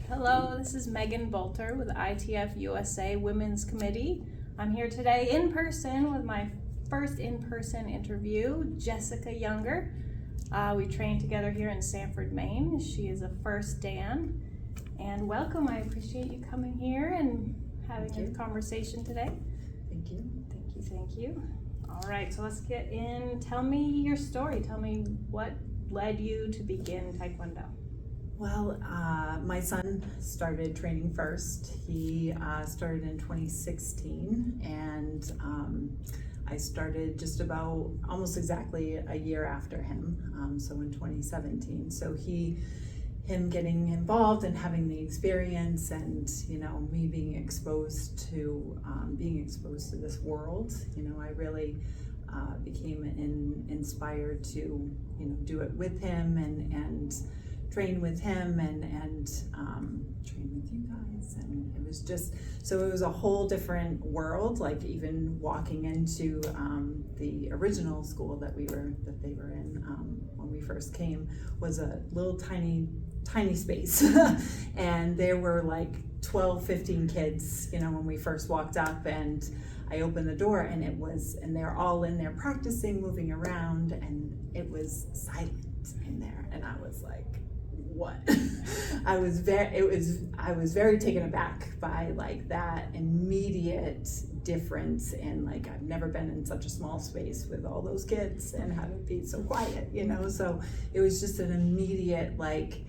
Hello, this is Megan Bolter with ITF-USA Women's Committee. I'm here today in person with my first in-person interview, Jessica Younger. We trained together here in Sanford, Maine. She is a first Dan. And welcome, I appreciate you coming here and having this conversation today. Thank you. Thank you. All right, so let's get in. Tell me your story. Tell me what led you to begin Taekwondo. Well, my son started training first. He started in 2016, and I started just about almost exactly a year after him, so in 2017. So him getting involved and having the experience, and me being exposed to this world, I really became inspired to do it with him and train with him and train with you guys, and it was a whole different world. Like even walking into the original school that they were in when we first came was a little tiny space and there were like 12-15 kids when we first walked up, and I opened the door and they're all in there practicing, moving around, and it was silent in there, and I was like, what? I was very taken aback by like that immediate difference, and like I've never been in such a small space with all those kids and have it be so quiet, so it was just an immediate like,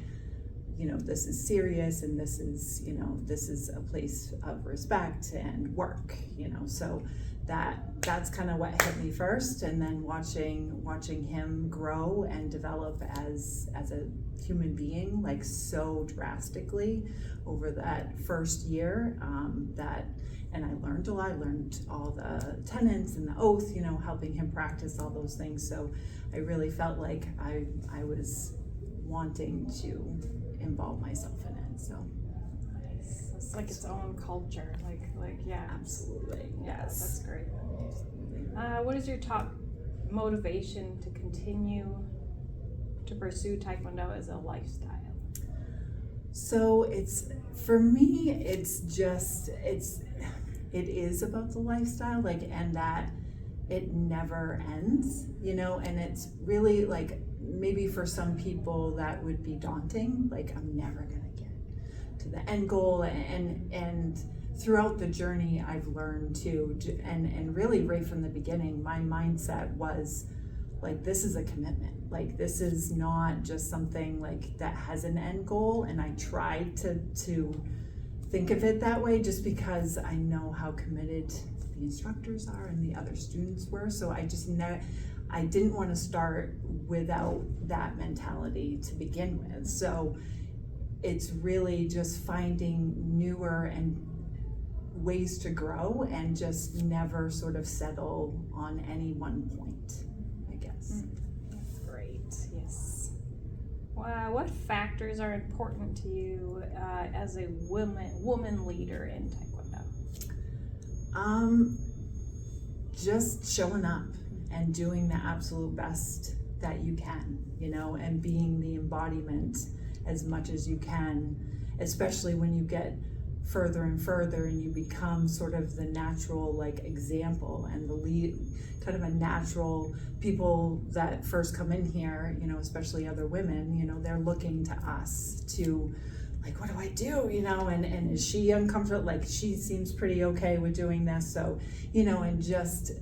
this is serious, and this is a place of respect and work, so that's kind of what hit me first, and then watching him grow and develop as a human being like so drastically over that first year, and I learned a lot. I learned all the tenets and the oath, helping him practice all those things. So I really felt like I was wanting to involve myself in it. So it's like its own culture, like yeah, absolutely, yes, that's great. What is your top motivation to continue to pursue Taekwondo as a lifestyle? So for me, it is about the lifestyle, like, and that it never ends, and it's really like, maybe for some people that would be daunting, like I'm never gonna get to the end goal, and throughout the journey I've learned to, and really right from the beginning, my mindset was like, this is a commitment, like this is not just something like that has an end goal, and I tried to think of it that way just because I know how committed the instructors are and the other students were, so I didn't want to start without that mentality to begin with. So it's really just finding newer and ways to grow and just never sort of settle on any one point, I guess. That's great, yes. What factors are important to you as a woman leader in Taekwondo? Just showing up and doing the absolute best that you can, and being the embodiment as much as you can, especially when you get further and further and you become sort of the natural like example and the lead, kind of a natural. People that first come in here, especially other women, they're looking to us to like, what do I do, and is she uncomfortable? Like, she seems pretty okay with doing this, so and just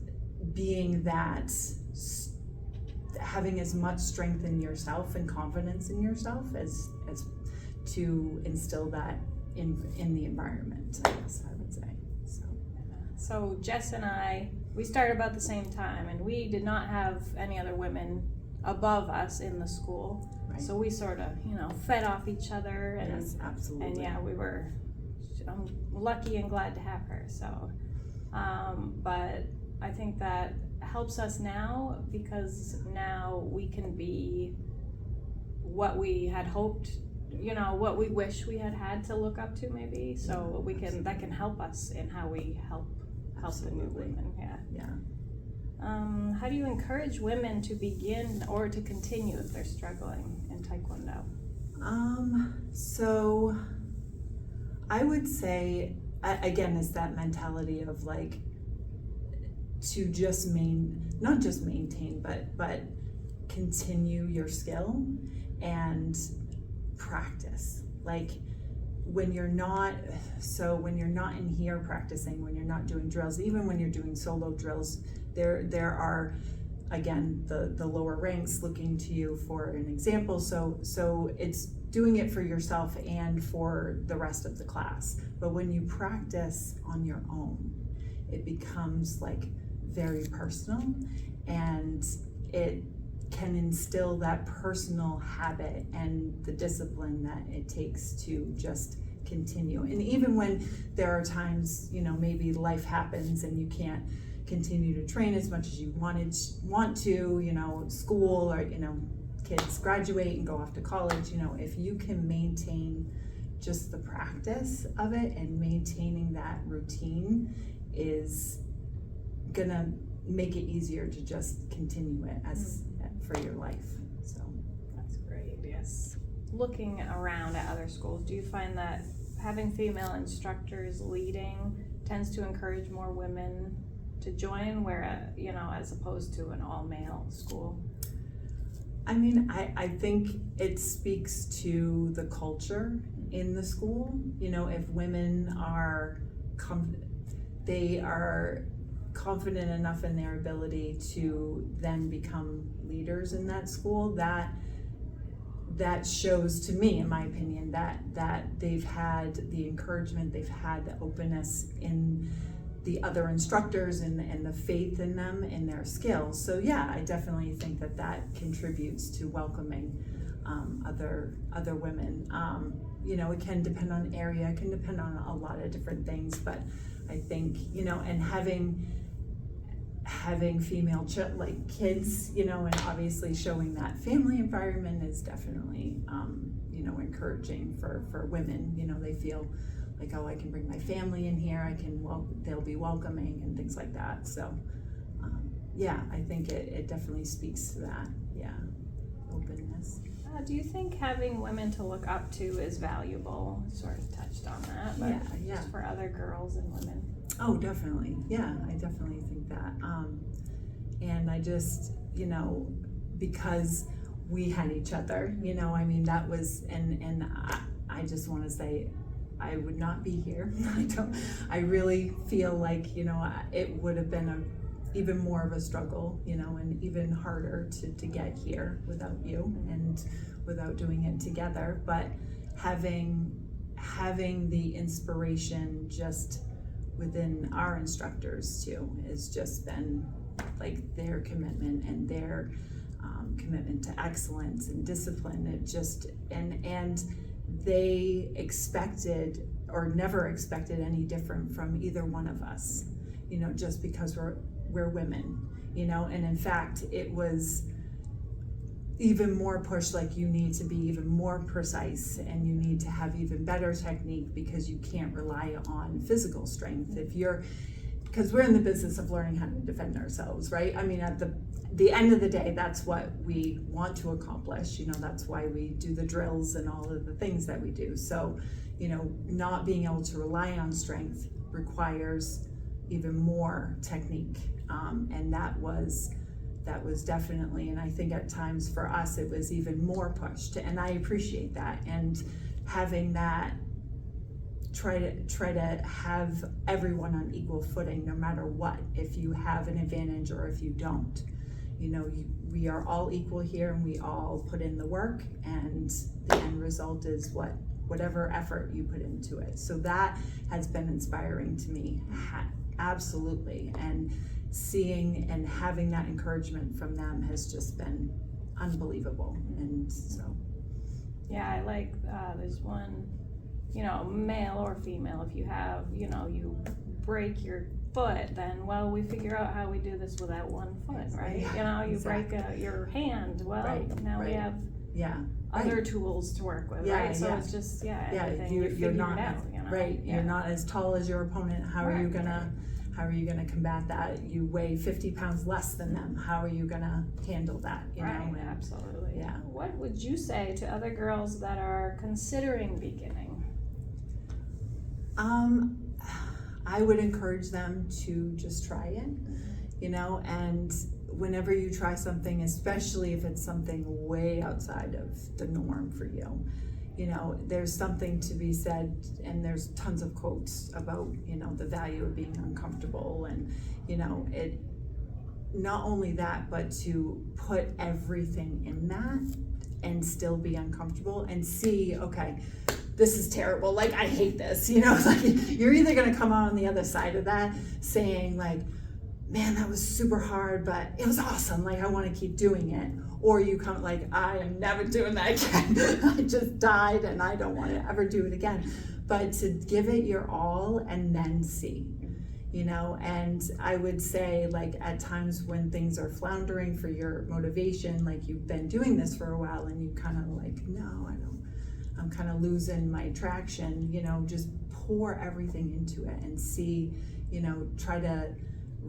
being that, having as much strength in yourself and confidence in yourself as to instill that in the environment, I guess I would say. So Jess and I, we started about the same time, and we did not have any other women above us in the school. Right. So we sort of, fed off each other, and yes, absolutely. And yeah, I'm lucky and glad to have her. So, but I think that helps us now, because now we can be what we had hoped, what we wish we had to look up to, maybe. So that can help us in how we help the new women. Yeah. How do you encourage women to begin or to continue if they're struggling in Taekwondo? So I would say, again, it's that mentality of like, to just not just maintain, but continue your skill and practice. Like when you're not in here practicing, when you're not doing drills, even when you're doing solo drills, there are, again, the lower ranks looking to you for an example. So it's doing it for yourself and for the rest of the class. But when you practice on your own, it becomes like very personal, and it can instill that personal habit and the discipline that it takes to just continue. And even when there are times, maybe life happens and you can't continue to train as much as you want to, school, or kids graduate and go off to college, if you can maintain just the practice of it, and maintaining that routine is gonna make it easier to just continue it as for your life. So that's great. Yes. Looking around at other schools, do you find that having female instructors leading tends to encourage more women to join, where as opposed to an all-male school? I mean, I think it speaks to the culture in the school. If women are confident enough in their ability to then become leaders in that school, that shows to me, in my opinion, that they've had the encouragement, they've had the openness in the other instructors and the faith in them and their skills. So yeah, I definitely think that contributes to welcoming other women. It can depend on area, it can depend on a lot of different things, but I think, and having female kids, and obviously showing that family environment is definitely, encouraging for women. They feel like, oh, I can bring my family in here, they'll be welcoming and things like that. So, yeah, I think it definitely speaks to that, openness. Do you think having women to look up to is valuable? Sort of touched on that, but yeah. just for other girls and women. Oh, definitely. Yeah, I definitely think that. And I just, because we had each other, that was, and I just want to say, I would not be here. I really feel like, it would have been even more of a struggle, and even harder to get here without you and without doing it together. But having the inspiration just within our instructors too has just been like their commitment and their commitment to excellence and discipline. It just, and they expected or never expected any different from either one of us, just because we're women, and in fact it was even more push, like you need to be even more precise and you need to have even better technique, because you can't rely on physical strength because we're in the business of learning how to defend ourselves, right? I mean, at the end of the day, that's what we want to accomplish. That's why we do the drills and all of the things that we do. So, not being able to rely on strength requires even more technique, and that was definitely, and I think at times for us it was even more pushed, and I appreciate that. And having that, try to have everyone on equal footing, no matter what, if you have an advantage or if you don't. We are all equal here, and we all put in the work, and the end result is whatever effort you put into it. So that has been inspiring to me, absolutely. And seeing and having that encouragement from them has just been unbelievable. And so, yeah, I like there's one, male or female, if you have, you break your foot, then we figure out how we do this with that one foot, right? You Exactly. break your hand, now we have other tools to work with, right? So it's just everything you're not out, right. You're not as tall as your opponent. How are you gonna combat that? You weigh 50 pounds less than them. How are you gonna handle that? Absolutely. Yeah. What would you say to other girls that are considering beginning? I would encourage them to just try it, you know, and whenever you try something, especially if it's something way outside of the norm for you, you know, there's something to be said, and there's tons of quotes about, you know, the value of being uncomfortable, and, you know, it, not only that, but to put everything in that and still be uncomfortable and see, okay, this is terrible, like I hate this, you know, like you're either gonna come out on the other side of that saying like, man, that was super hard, but it was awesome, like I wanna keep doing it. Or you come like, I am never doing that again. I just died and I don't wanna ever do it again. But to give it your all and then see, you know, and I would say like at times when things are floundering for your motivation, like you've been doing this for a while and you kind of like, no, I'm kind of losing my traction, you know, just pour everything into it and see, you know, try to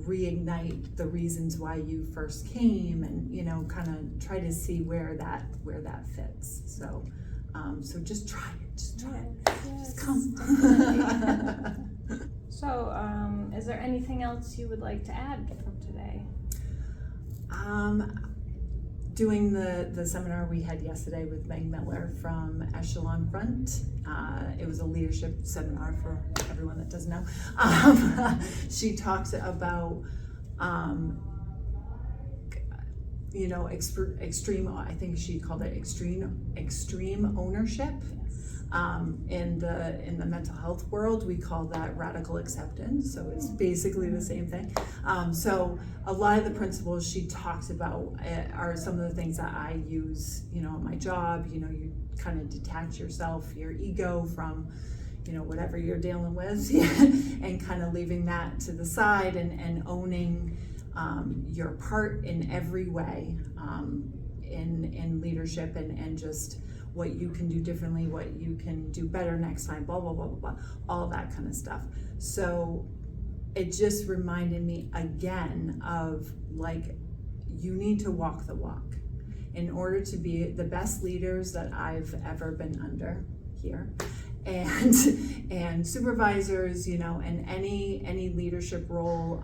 reignite the reasons why you first came, and, you know, kind of try to see where that fits. So so just try it, just try it, just come. So is there anything else you would like to add from today? Doing the seminar we had yesterday with Meg Miller from Echelon Front. It was a leadership seminar for everyone that doesn't know. She talked about, you know, extreme, I think she called it extreme ownership. In the mental health world, we call that radical acceptance. So it's basically the same thing. So a lot of the principles she talks about are some of the things that I use, you know, in my job. You know, you kind of detach yourself, your ego from, you know, whatever you're dealing with, and kind of leaving that to the side and owning your part in every way in leadership, and just what you can do differently, what you can do better next time, blah, blah, blah, blah, blah, all that kind of stuff. So it just reminded me again of like, you need to walk the walk in order to be the best leaders that I've ever been under here, and supervisors, you know, and any leadership role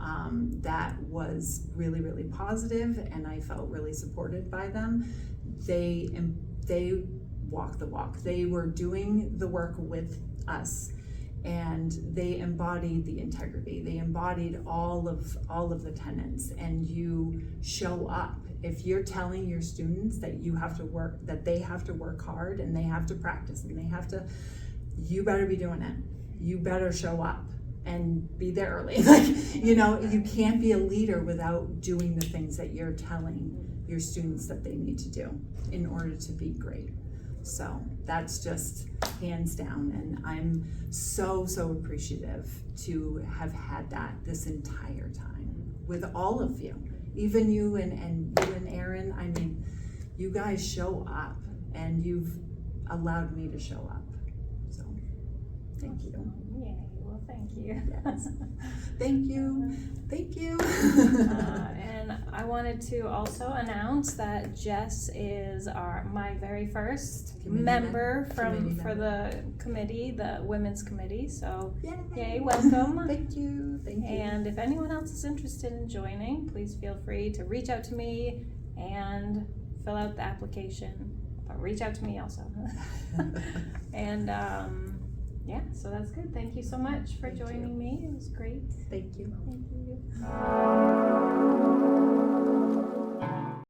that was really, really positive and I felt really supported by them. They walk the walk. They were doing the work with us, and they embodied the integrity. They embodied all of the tenets. And you show up. If you're telling your students that you have to work, that they have to work hard and they have to practice and they have to, you better be doing it. You better show up and be there early. Like, you know, you can't be a leader without doing the things that you're telling your students that they need to do in order to be great. So that's just hands down, and I'm so appreciative to have had that this entire time with all of you, even you and you and Erin. I mean, you guys show up, and you've allowed me to show up. So thank you. Yay, well, thank you. Yes. Thank you. And I wanted to also announce that Jess is my very first member for the committee, the women's committee. So yay, welcome. Thank you. And if anyone else is interested in joining, please feel free to reach out to me and fill out the application. But reach out to me also. And yeah, so that's good. Thank you so much for joining me. It was great. Thank you. Thank you.